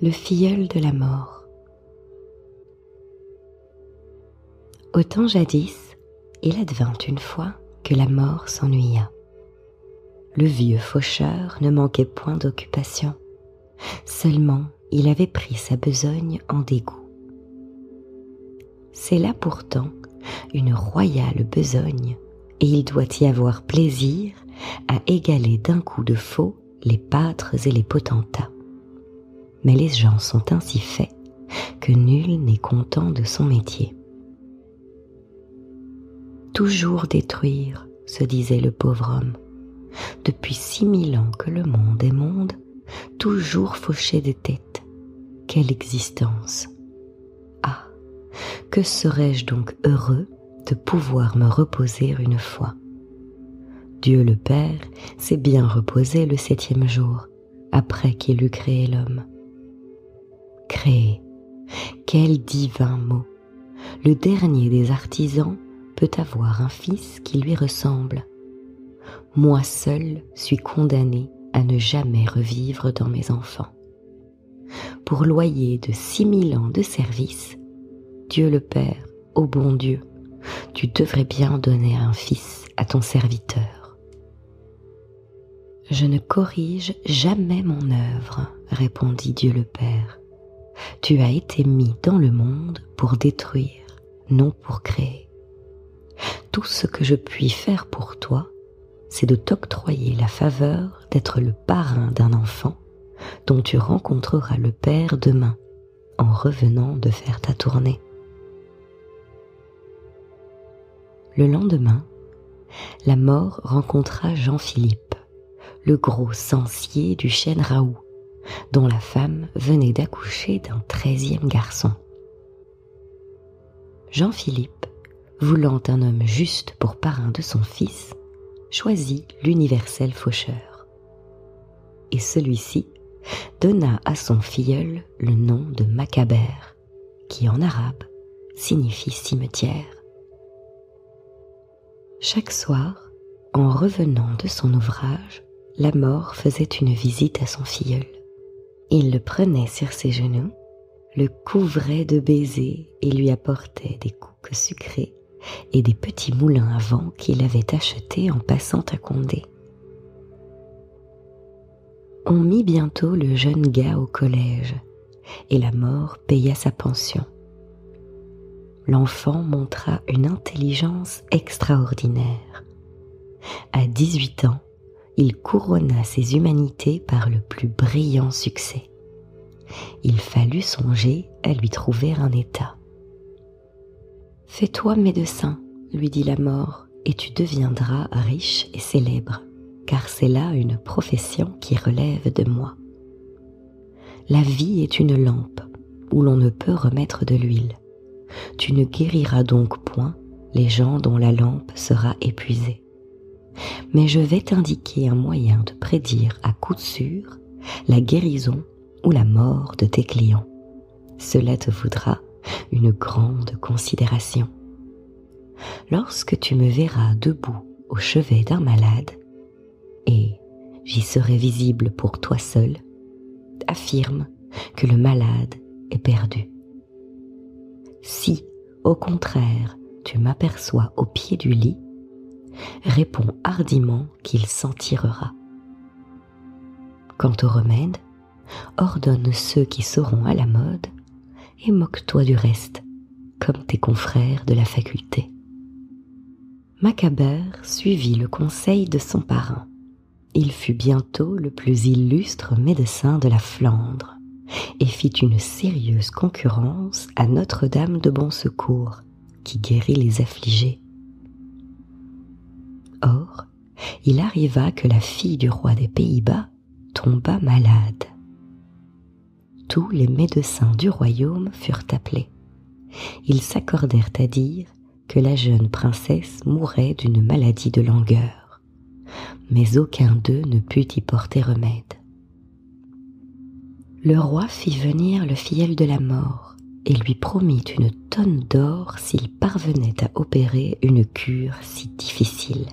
le filleul de la mort. Au temps jadis, il advint une fois que la mort s'ennuya. Le vieux faucheur ne manquait point d'occupation, seulement il avait pris sa besogne en dégoût. C'est là pourtant une royale besogne, et il doit y avoir plaisir à égaler d'un coup de faux les pâtres et les potentats. Mais les gens sont ainsi faits que nul n'est content de son métier. Toujours détruire, se disait le pauvre homme. Depuis 6000 ans que le monde est monde, toujours faucher des têtes. Quelle existence! Ah, que serais-je donc heureux de pouvoir me reposer une fois. Dieu le Père s'est bien reposé le 7e jour, après qu'il eut créé l'homme. Créer, quel divin mot! Le dernier des artisans peut avoir un fils qui lui ressemble. Moi seul suis condamné à ne jamais revivre dans mes enfants. Pour loyer de 6000 ans de service, Dieu le Père, ô bon Dieu, tu devrais bien donner un fils à ton serviteur. Je ne corrige jamais mon œuvre, répondit Dieu le Père. Tu as été mis dans le monde pour détruire, non pour créer. Tout ce que je puis faire pour toi, c'est de t'octroyer la faveur d'être le parrain d'un enfant dont tu rencontreras le Père demain en revenant de faire ta tournée. Le lendemain, la mort rencontra Jean-Philippe, le gros sancier du chêne Raoult, dont la femme venait d'accoucher d'un 13e garçon. Jean-Philippe, voulant un homme juste pour parrain de son fils, choisit l'universel faucheur. Et celui-ci donna à son filleul le nom de Macabère, qui en arabe signifie cimetière. Chaque soir, en revenant de son ouvrage, la mort faisait une visite à son filleul. Il le prenait sur ses genoux, le couvrait de baisers et lui apportait des couques sucrées et des petits moulins à vent qu'il avait achetés en passant à Condé. On mit bientôt le jeune gars au collège et la mort paya sa pension. L'enfant montra une intelligence extraordinaire. À 18 ans, il couronna ses humanités par le plus brillant succès. Il fallut songer à lui trouver un état. « Fais-toi médecin, lui dit la mort, et tu deviendras riche et célèbre, car c'est là une profession qui relève de moi. La vie est une lampe où l'on ne peut remettre de l'huile. Tu ne guériras donc point les gens dont la lampe sera épuisée. Mais je vais t'indiquer un moyen de prédire à coup sûr la guérison ou la mort de tes clients. Cela te vaudra une grande considération. Lorsque tu me verras debout au chevet d'un malade, et j'y serai visible pour toi seul, affirme que le malade est perdu. Si, au contraire, tu m'aperçois au pied du lit, réponds hardiment qu'il s'en tirera. Quant au remède, ordonne ceux qui seront à la mode et moque-toi du reste, comme tes confrères de la faculté. Macabère suivit le conseil de son parrain. Il fut bientôt le plus illustre médecin de la Flandre et fit une sérieuse concurrence à Notre-Dame de Bon Secours, qui guérit les affligés. Or, il arriva que la fille du roi des Pays-Bas tomba malade. Tous les médecins du royaume furent appelés. Ils s'accordèrent à dire que la jeune princesse mourait d'une maladie de langueur, mais aucun d'eux ne put y porter remède. Le roi fit venir le filleul de la mort et lui promit une tonne d'or s'il parvenait à opérer une cure si difficile.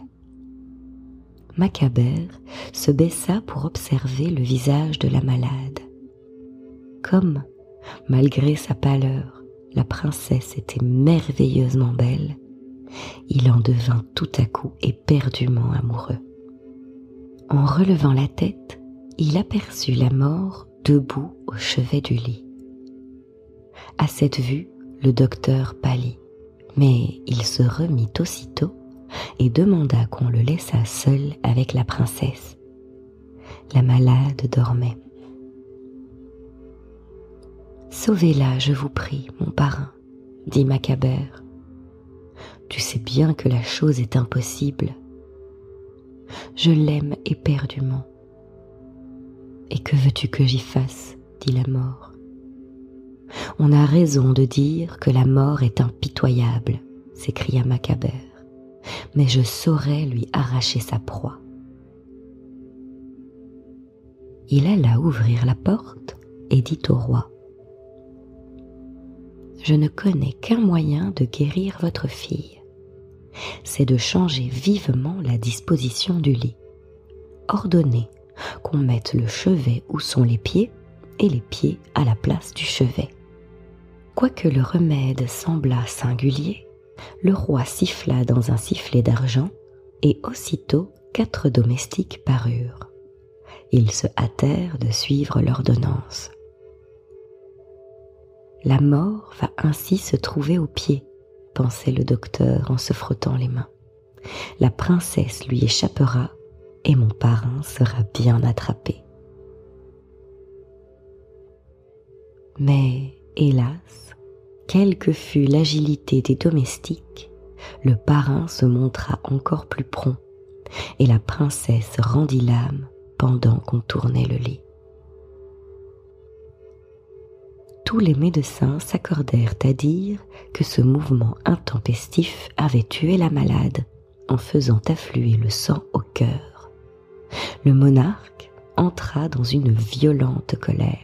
Macabère se baissa pour observer le visage de la malade. comme, malgré sa pâleur, la princesse était merveilleusement belle, il en devint tout à coup éperdument amoureux. En relevant la tête, il aperçut la mort debout au chevet du lit. À cette vue, le docteur pâlit, mais il se remit aussitôt et demanda qu'on le laissât seul avec la princesse. La malade dormait. « Sauvez-la, je vous prie, mon parrain, » dit Macabère. « Tu sais bien que la chose est impossible. Je l'aime éperdument. »« Et que veux-tu que j'y fasse ?» dit la mort. « On a raison de dire que la mort est impitoyable, » s'écria Macabère, « mais je saurais lui arracher sa proie. » Il alla ouvrir la porte et dit au roi: « Je ne connais qu'un moyen de guérir votre fille. C'est de changer vivement la disposition du lit. Ordonnez qu'on mette le chevet où sont les pieds et les pieds à la place du chevet. » Quoique le remède semblât singulier, le roi siffla dans un sifflet d'argent et aussitôt 4 domestiques parurent. Ils se hâtèrent de suivre l'ordonnance. « La mort va ainsi se trouver aux pieds, » pensait le docteur en se frottant les mains. « La princesse lui échappera et mon parrain sera bien attrapé. » Mais, hélas, quelle que fût l'agilité des domestiques, le parrain se montra encore plus prompt et la princesse rendit l'âme pendant qu'on tournait le lit. Tous les médecins s'accordèrent à dire que ce mouvement intempestif avait tué la malade en faisant affluer le sang au cœur. Le monarque entra dans une violente colère.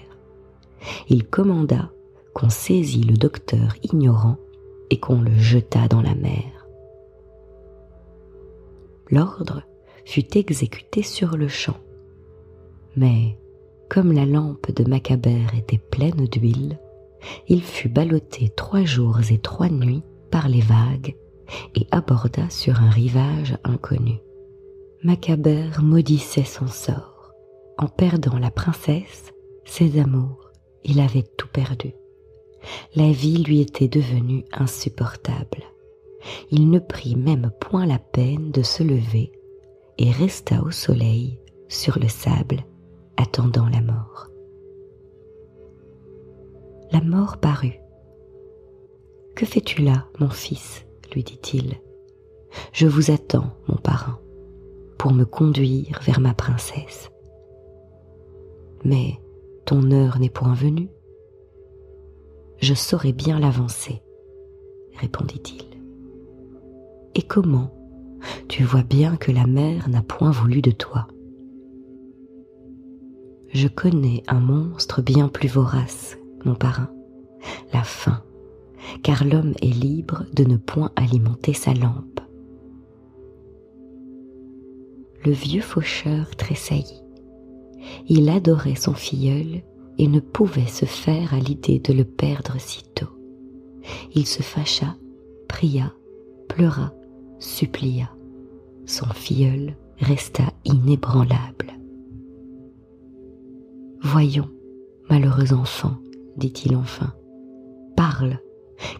Il commanda qu'on saisit le docteur ignorant et qu'on le jetât dans la mer. L'ordre fut exécuté sur le champ, mais comme la lampe de Macabère était pleine d'huile, il fut ballotté 3 jours et 3 nuits par les vagues et aborda sur un rivage inconnu. Macabère maudissait son sort. En perdant la princesse, ses amours, il avait tout perdu. La vie lui était devenue insupportable. Il ne prit même point la peine de se lever et resta au soleil, sur le sable, attendant la mort. La mort parut. « Que fais-tu là, mon fils ?» lui dit-il. « Je vous attends, mon parrain, pour me conduire vers ma princesse. »« Mais ton heure n'est point venue. »« Je saurai bien l'avancer, » répondit-il. « Et comment ? Tu vois bien que la mère n'a point voulu de toi. »« Je connais un monstre bien plus vorace, mon parrain, la faim, car l'homme est libre de ne point alimenter sa lampe. » Le vieux faucheur tressaillit. Il adorait son filleul et ne pouvait se faire à l'idée de le perdre si tôt. Il se fâcha, pria, pleura, supplia. Son filleul resta inébranlable. « Voyons, malheureux enfant, dit-il enfin, parle,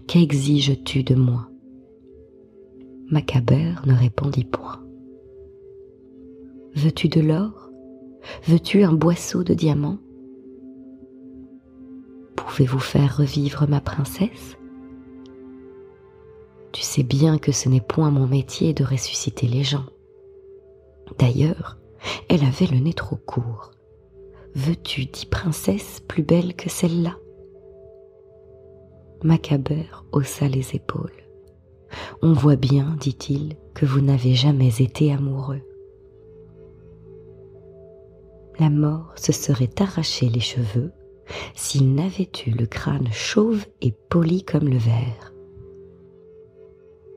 qu'exiges-tu de moi ?» Macabère ne répondit point. « Veux-tu de l'or ? Veux-tu un boisseau de diamants ? Pouvez-vous faire revivre ma princesse ? Tu sais bien que ce n'est point mon métier de ressusciter les gens. D'ailleurs, elle avait le nez trop court. Veux-tu 10 princesses plus belles que celle-là ? » Macabère haussa les épaules. « On voit bien, dit-il, que vous n'avez jamais été amoureux. » La mort se serait arraché les cheveux s'il n'avait eu le crâne chauve et poli comme le verre.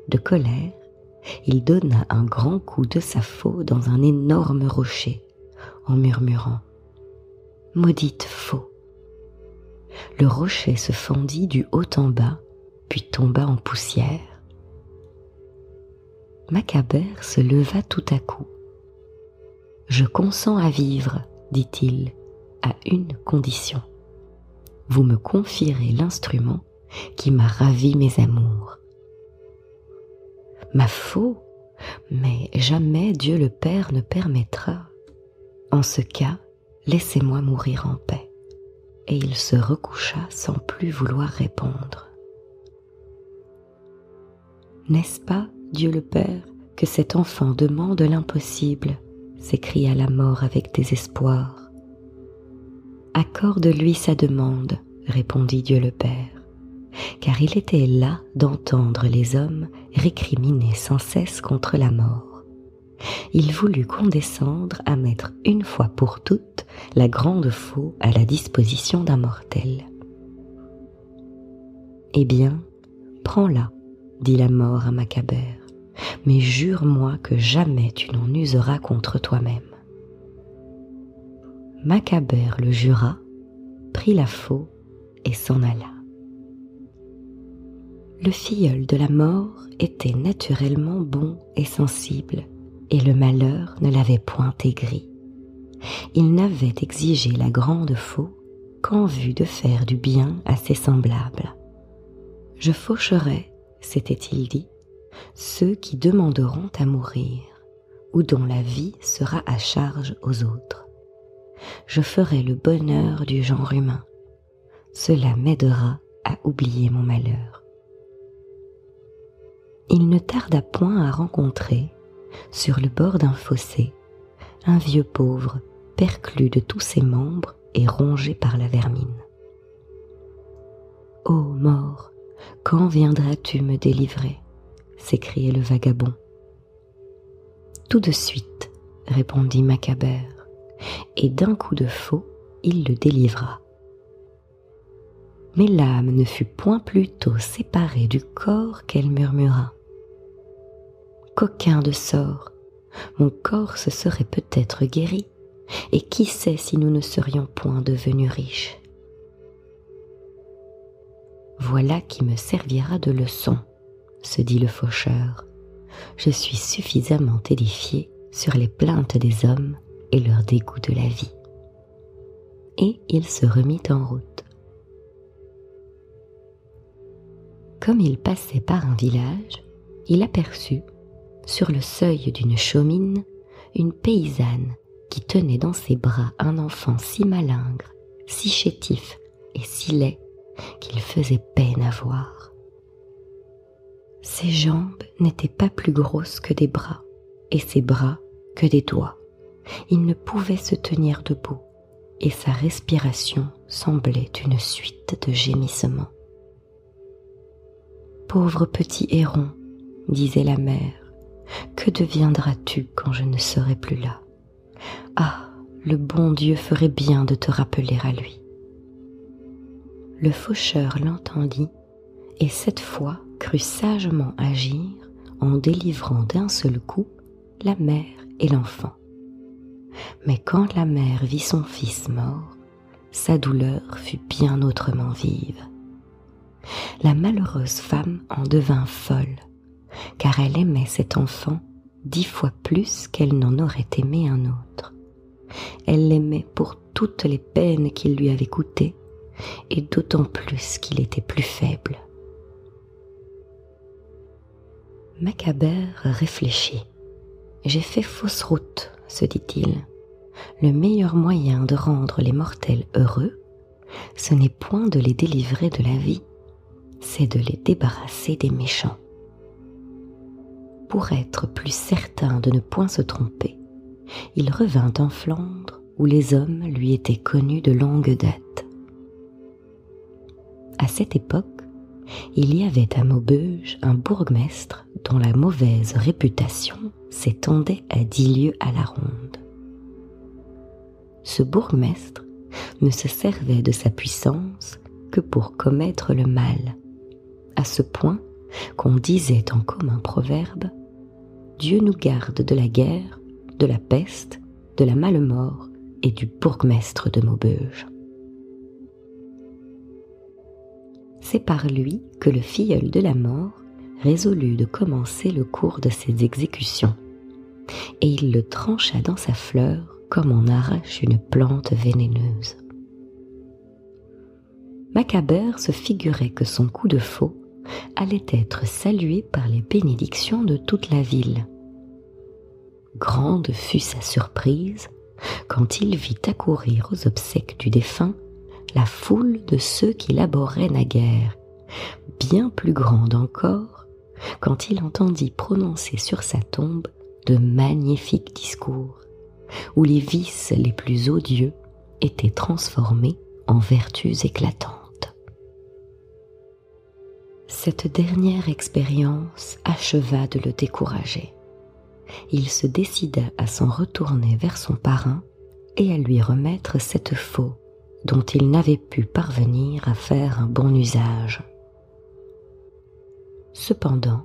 De colère, il donna un grand coup de sa faux dans un énorme rocher, en murmurant « Maudite faux ! le rocher se fendit du haut en bas, puis tomba en poussière. Macabère se leva tout à coup. « Je consens à vivre, dit-il, à une condition. Vous me confierez l'instrument qui m'a ravi mes amours. » Ma faux, mais jamais Dieu le Père ne permettra. En ce cas, laissez-moi mourir en paix. Et il se recoucha sans plus vouloir répondre. N'est-ce pas, Dieu le Père, que cet enfant demande l'impossible, s'écria la mort avec désespoir. Accorde-lui sa demande, répondit Dieu le Père, car il était las d'entendre les hommes récriminer sans cesse contre la mort. Il voulut condescendre à mettre une fois pour toutes la grande faux à la disposition d'un mortel. « Eh bien, prends-la, dit la mort à Macabère, mais jure-moi que jamais tu n'en useras contre toi-même. » Macabère le jura, prit la faux et s'en alla. Le filleul de la mort était naturellement bon et sensible, et le malheur ne l'avait point aigri. Il n'avait exigé la grande faux qu'en vue de faire du bien à ses semblables. « Je faucherai, s'était-il dit, ceux qui demanderont à mourir, ou dont la vie sera à charge aux autres. Je ferai le bonheur du genre humain. Cela m'aidera à oublier mon malheur. » Il ne tarda point à rencontrer, sur le bord d'un fossé, un vieux pauvre perclus de tous ses membres et rongé par la vermine. « Ô mort, quand viendras-tu me délivrer ?» s'écriait le vagabond. « Tout de suite, » répondit Macabère, et d'un coup de faux, il le délivra. Mais l'âme ne fut point plus tôt séparée du corps qu'elle murmura. « Coquin de sort, mon corps se serait peut-être guéri, et qui sait si nous ne serions point devenus riches. Voilà qui me servira de leçon, se dit le faucheur. Je suis suffisamment édifié sur les plaintes des hommes et leur dégoût de la vie. Et il se remit en route. Comme il passait par un village, il aperçut, sur le seuil d'une chaumine, une paysanne qui tenait dans ses bras un enfant si malingre, si chétif et si laid qu'il faisait peine à voir. Ses jambes n'étaient pas plus grosses que des bras, et ses bras que des doigts. Il ne pouvait se tenir debout, et sa respiration semblait une suite de gémissements. « Pauvre petit héron, disait la mère, que deviendras-tu quand je ne serai plus là? Ah, le bon Dieu ferait bien de te rappeler à lui. » Le faucheur l'entendit et cette fois crut sagement agir en délivrant d'un seul coup la mère et l'enfant. Mais quand la mère vit son fils mort, sa douleur fut bien autrement vive. La malheureuse femme en devint folle, car elle aimait cet enfant 10 fois plus qu'elle n'en aurait aimé un autre. Elle l'aimait pour toutes les peines qu'il lui avait coûtées, et d'autant plus qu'il était plus faible. Macabère réfléchit. « J'ai fait fausse route, se dit-il. Le meilleur moyen de rendre les mortels heureux, ce n'est point de les délivrer de la vie, c'est de les débarrasser des méchants. » Pour être plus certain de ne point se tromper, il revint en Flandre où les hommes lui étaient connus de longue date. À cette époque, il y avait à Maubeuge un bourgmestre dont la mauvaise réputation s'étendait à 10 lieues à la ronde. Ce bourgmestre ne se servait de sa puissance que pour commettre le mal, à ce point qu'on disait en commun proverbe « Dieu nous garde de la guerre, de la peste, de la malemort et du bourgmestre de Maubeuge. » C'est par lui que le filleul de la mort résolut de commencer le cours de ses exécutions, et il le trancha dans sa fleur comme on arrache une plante vénéneuse. Macabère se figurait que son coup de faux allait être salué par les bénédictions de toute la ville. Grande fut sa surprise quand il vit accourir aux obsèques du défunt la foule de ceux qui l'aboraient naguère, bien plus grande encore quand il entendit prononcer sur sa tombe de magnifiques discours, où les vices les plus odieux étaient transformés en vertus éclatantes. Cette dernière expérience acheva de le décourager. Il se décida à s'en retourner vers son parrain et à lui remettre cette faux dont il n'avait pu parvenir à faire un bon usage. Cependant,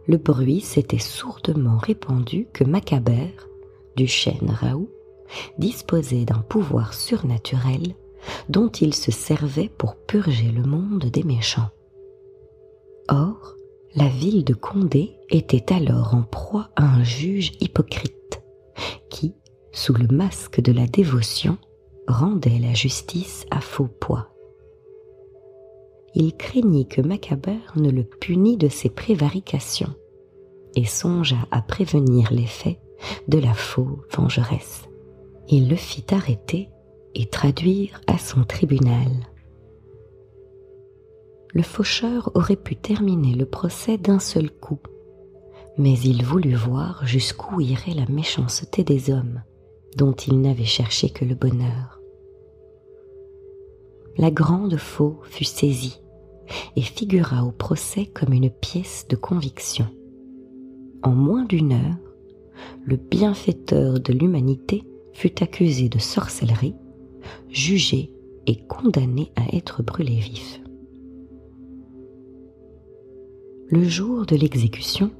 le bruit s'était sourdement répandu que Macabère, du chêne Raoult, disposait d'un pouvoir surnaturel dont il se servait pour purger le monde des méchants. Or, la ville de Condé était alors en proie à un juge hypocrite qui, sous le masque de la dévotion, rendait la justice à faux poids. Il craignit que Macabère ne le punît de ses prévarications et songea à prévenir l'effet de la faux vengeresse. Il le fit arrêter et traduire à son tribunal. Le faucheur aurait pu terminer le procès d'un seul coup, mais il voulut voir jusqu'où irait la méchanceté des hommes, dont il n'avait cherché que le bonheur. La grande faux fut saisie et figura au procès comme une pièce de conviction. En moins d'une heure, le bienfaiteur de l'humanité fut accusé de sorcellerie, jugé et condamné à être brûlé vif. Le jour de l'exécution,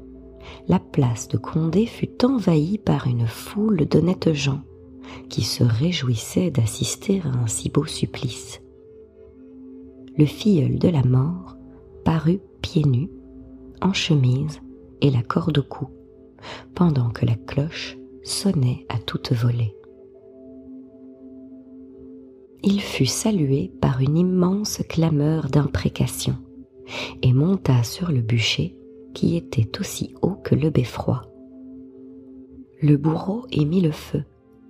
la place de Condé fut envahie par une foule d'honnêtes gens qui se réjouissaient d'assister à un si beau supplice. Le filleul de la mort parut pieds nus, en chemise et la corde au cou, pendant que la cloche sonnait à toute volée. Il fut salué par une immense clameur d'imprécation et monta sur le bûcher qui était aussi haut que le beffroi. Le bourreau y mit le feu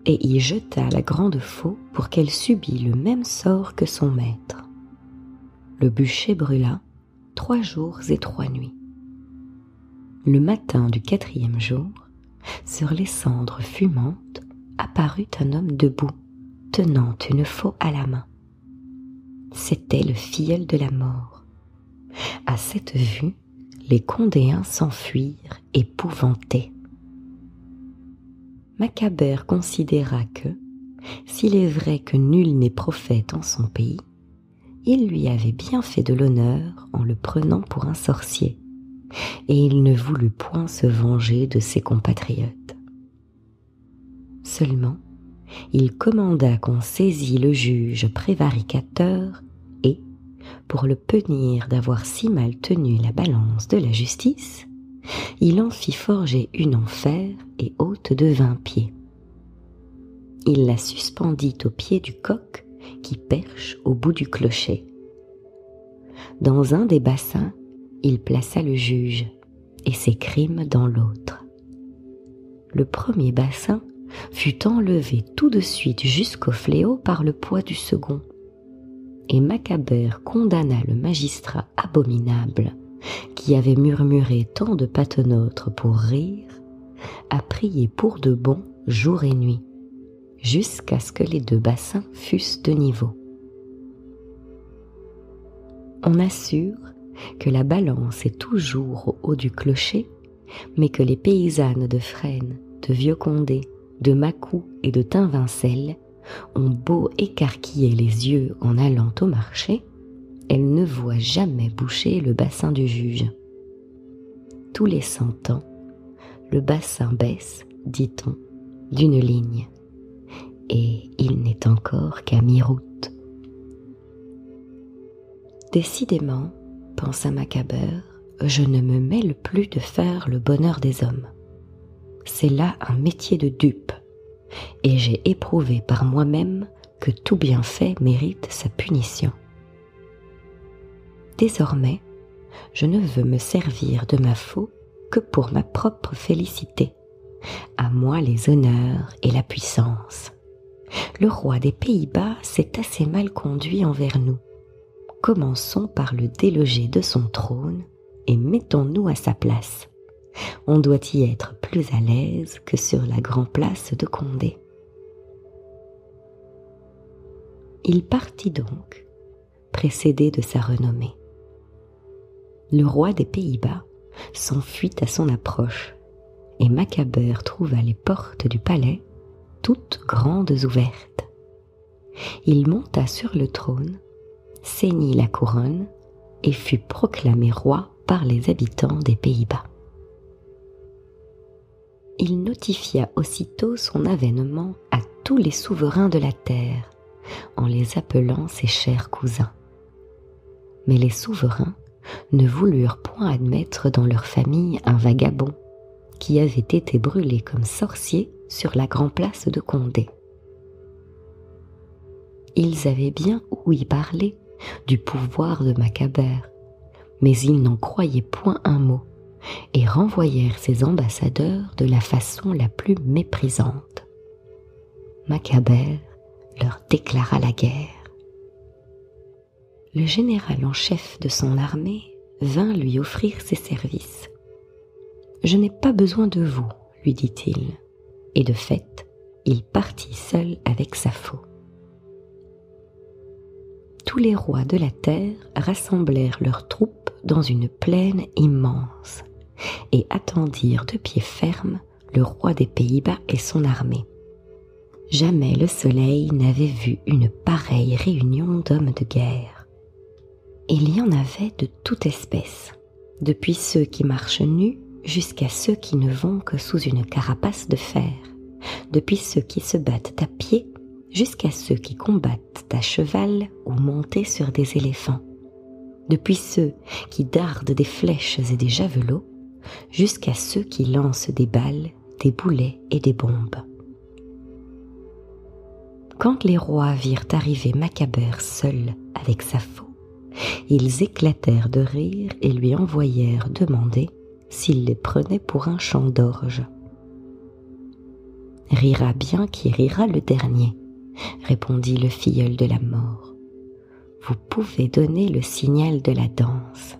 et y jeta la grande faux pour qu'elle subît le même sort que son maître. Le bûcher brûla 3 jours et 3 nuits. Le matin du 4e jour, sur les cendres fumantes, apparut un homme debout, tenant une faux à la main. C'était le filleul de la mort. À cette vue, les Condéens s'enfuirent épouvantés. Macabère considéra que, s'il est vrai que nul n'est prophète en son pays, il lui avait bien fait de l'honneur en le prenant pour un sorcier, et il ne voulut point se venger de ses compatriotes. Seulement, il commanda qu'on saisît le juge prévaricateur et, pour le punir d'avoir si mal tenu la balance de la justice, il en fit forger une en fer et haute de 20 pieds. Il la suspendit au pied du coq qui perche au bout du clocher. Dans un des bassins, il plaça le juge et ses crimes dans l'autre. Le premier bassin fut enlevé tout de suite jusqu'au fléau par le poids du second, et Macabère condamna le magistrat abominable qui avait murmuré tant de patenôtres pour rire, à prier pour de bon jour et nuit, jusqu'à ce que les 2 bassins fussent de niveau. On assure que la balance est toujours au haut du clocher, mais que les paysannes de Fresnes, de Vieux-Condé, de Mâcon et de Tinvincelles ont beau écarquiller les yeux en allant au marché, elles ne voient jamais boucher le bassin du juge. Tous les 100 ans, le bassin baisse, dit-on, d'une ligne, et il n'est encore qu'à mi-route. Décidément, pensa Macabère, je ne me mêle plus de faire le bonheur des hommes. C'est là un métier de dupe, et j'ai éprouvé par moi-même que tout bienfait mérite sa punition. Désormais, je ne veux me servir de ma faux que pour ma propre félicité. À moi les honneurs et la puissance. Le roi des Pays-Bas s'est assez mal conduit envers nous. Commençons par le déloger de son trône et mettons-nous à sa place. On doit y être plus à l'aise que sur la grande place de Condé. Il partit donc, précédé de sa renommée. Le roi des Pays-Bas s'enfuit à son approche, et Macabère trouva les portes du palais toutes grandes ouvertes. Il monta sur le trône, ceignit la couronne et fut proclamé roi par les habitants des Pays-Bas. Il notifia aussitôt son avènement à tous les souverains de la terre, en les appelant ses chers cousins. Mais les souverains ne voulurent point admettre dans leur famille un vagabond qui avait été brûlé comme sorcier sur la grande place de Condé. Ils avaient bien ouï parler du pouvoir de Macabère, mais ils n'en croyaient point un mot et renvoyèrent ses ambassadeurs de la façon la plus méprisante. Macabère leur déclara la guerre. Le général en chef de son armée vint lui offrir ses services. « Je n'ai pas besoin de vous, lui dit-il, et de fait, il partit seul avec sa faux. Tous les rois de la terre rassemblèrent leurs troupes dans une plaine immense et attendirent de pied ferme le roi des Pays-Bas et son armée. Jamais le soleil n'avait vu une pareille réunion d'hommes de guerre. Il y en avait de toute espèce, depuis ceux qui marchent nus jusqu'à ceux qui ne vont que sous une carapace de fer, depuis ceux qui se battent à pied jusqu'à ceux qui combattent à cheval ou montés sur des éléphants, depuis ceux qui dardent des flèches et des javelots jusqu'à ceux qui lancent des balles, des boulets et des bombes. Quand les rois virent arriver Macabère seul avec sa faux, ils éclatèrent de rire et lui envoyèrent demander s'il les prenait pour un champ d'orge. « Rira bien qui rira le dernier, » répondit le filleul de la mort. « Vous pouvez donner le signal de la danse. »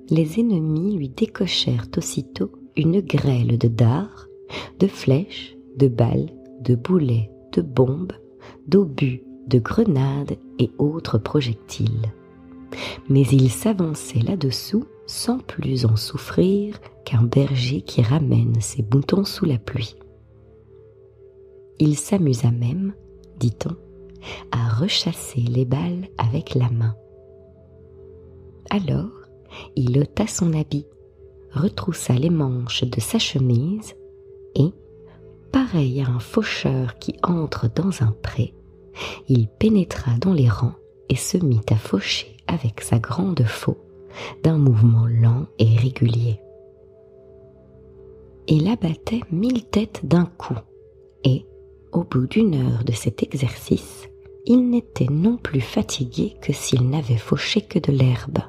Les ennemis lui décochèrent aussitôt une grêle de dards, de flèches, de balles, de boulets, de bombes, d'obus, de grenades et autres projectiles. Mais il s'avançait là-dessous sans plus en souffrir qu'un berger qui ramène ses moutons sous la pluie. Il s'amusa même, dit-on, à rechasser les balles avec la main. Alors, il ôta son habit, retroussa les manches de sa chemise et, pareil à un faucheur qui entre dans un pré, il pénétra dans les rangs et se mit à faucher avec sa grande faux d'un mouvement lent et régulier. Il abattait 1000 têtes d'un coup et, au bout d'une heure de cet exercice, il n'était non plus fatigué que s'il n'avait fauché que de l'herbe.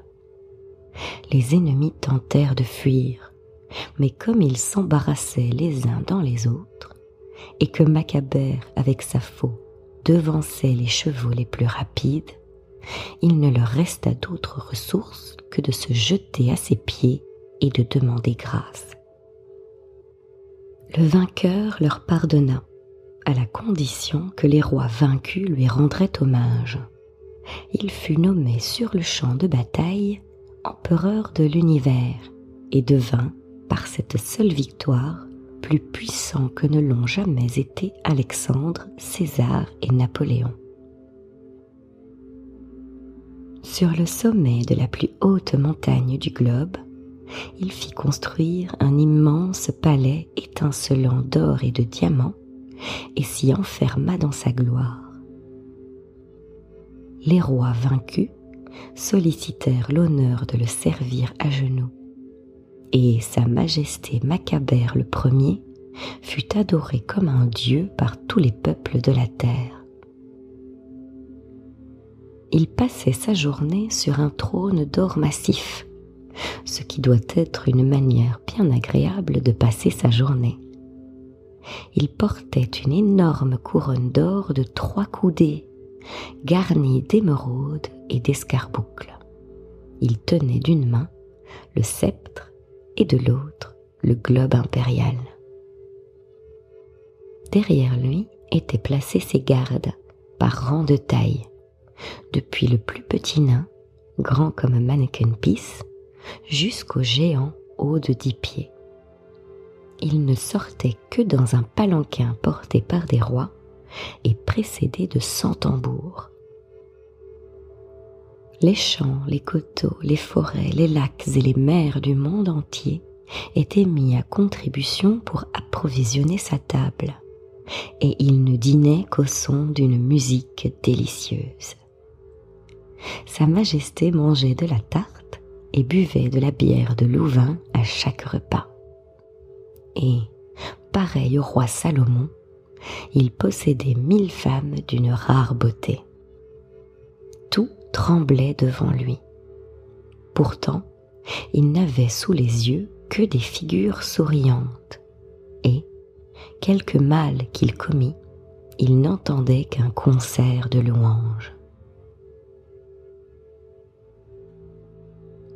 Les ennemis tentèrent de fuir, mais comme ils s'embarrassaient les uns dans les autres, et que Macabère, avec sa faux, devançait les chevaux les plus rapides, il ne leur resta d'autre ressource que de se jeter à ses pieds et de demander grâce. Le vainqueur leur pardonna, à la condition que les rois vaincus lui rendraient hommage. Il fut nommé sur le champ de bataille empereur de l'univers et devint, par cette seule victoire, plus puissant que ne l'ont jamais été Alexandre, César et Napoléon. Sur le sommet de la plus haute montagne du globe, il fit construire un immense palais étincelant d'or et de diamants et s'y enferma dans sa gloire. les rois vaincus sollicitèrent l'honneur de le servir à genoux, et sa majesté Macabère le premier fut adoré comme un dieu par tous les peuples de la terre. Il passait sa journée sur un trône d'or massif, ce qui doit être une manière bien agréable de passer sa journée. Il portait une énorme couronne d'or de 3 coudées, garnie d'émeraudes et d'escarboucles. Il tenait d'une main le sceptre et de l'autre le globe impérial. Derrière lui étaient placés ses gardes par rang de taille, depuis le plus petit nain, grand comme un mannequin pis, jusqu'au géant haut de 10 pieds. Il ne sortait que dans un palanquin porté par des rois et précédé de 100 tambours. Les champs, les coteaux, les forêts, les lacs et les mers du monde entier étaient mis à contribution pour approvisionner sa table, et il ne dînait qu'au son d'une musique délicieuse. Sa majesté mangeait de la tarte et buvait de la bière de Louvain à chaque repas. Et, pareil au roi Salomon, il possédait 1000 femmes d'une rare beauté. Tout tremblait devant lui. Pourtant, il n'avait sous les yeux que des figures souriantes, et, quelque mal qu'il commît, il n'entendait qu'un concert de louanges.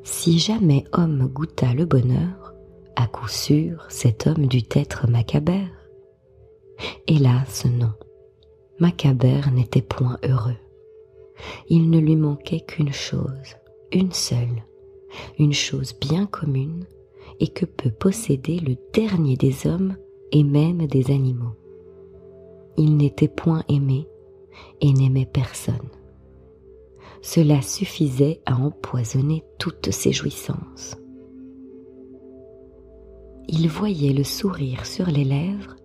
Si jamais homme goûta le bonheur, à coup sûr cet homme dut être Macabère. Hélas non, Macabère n'était point heureux. Il ne lui manquait qu'une chose, une seule, une chose bien commune et que peut posséder le dernier des hommes et même des animaux. Il n'était point aimé et n'aimait personne. Cela suffisait à empoisonner toutes ses jouissances. Il voyait le sourire sur les lèvres,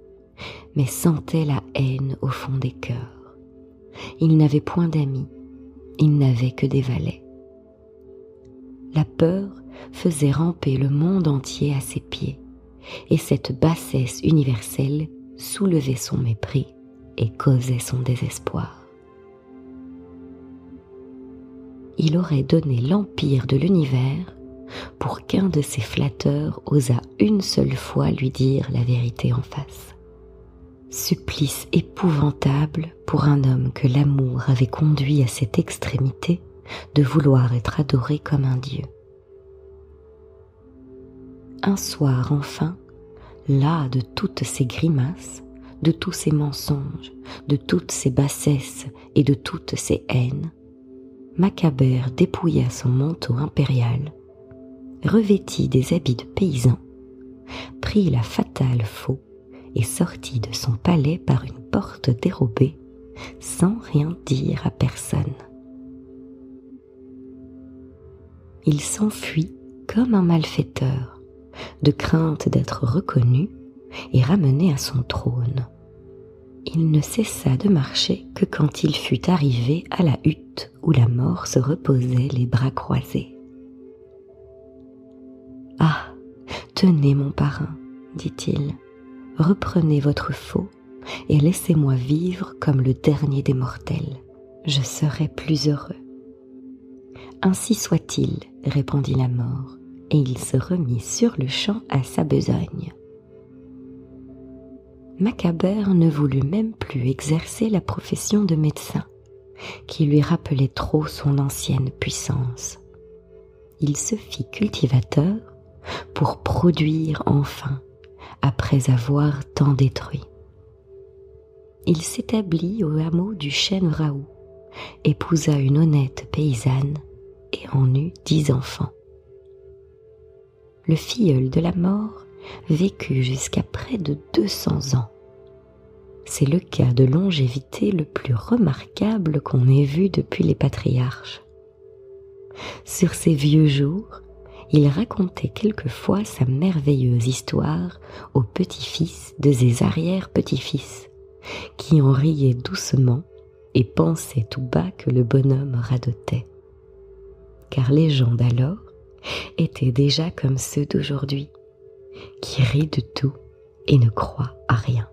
mais sentait la haine au fond des cœurs. Il n'avait point d'amis, il n'avait que des valets. La peur faisait ramper le monde entier à ses pieds, et cette bassesse universelle soulevait son mépris et causait son désespoir. Il aurait donné l'empire de l'univers pour qu'un de ses flatteurs osât une seule fois lui dire la vérité en face. Supplice épouvantable pour un homme que l'amour avait conduit à cette extrémité de vouloir être adoré comme un dieu. Un soir enfin, las de toutes ces grimaces, de tous ces mensonges, de toutes ces bassesses et de toutes ces haines, Macabère dépouilla son manteau impérial, revêtit des habits de paysan, prit la fatale faux et sortit de son palais par une porte dérobée, sans rien dire à personne. Il s'enfuit comme un malfaiteur, de crainte d'être reconnu et ramené à son trône. Il ne cessa de marcher que quand il fut arrivé à la hutte où la mort se reposait les bras croisés. « Ah, tenez mon parrain, dit-il, reprenez votre faux et laissez-moi vivre comme le dernier des mortels. Je serai plus heureux. » « Ainsi soit-il, répondit la mort, et il se remit sur le champ à sa besogne. Macabère ne voulut même plus exercer la profession de médecin, qui lui rappelait trop son ancienne puissance. Il se fit cultivateur pour produire enfin, après avoir tant détruit. Il s'établit au hameau du chêne Raoult, épousa une honnête paysanne et en eut 10 enfants. Le filleul de la mort vécut jusqu'à près de 200 ans. C'est le cas de longévité le plus remarquable qu'on ait vu depuis les patriarches. Sur ses vieux jours, il racontait quelquefois sa merveilleuse histoire aux petits-fils de ses arrière-petits-fils, qui en riaient doucement et pensait tout bas que le bonhomme radotait. Car les gens d'alors étaient déjà comme ceux d'aujourd'hui, qui rient de tout et ne croient à rien.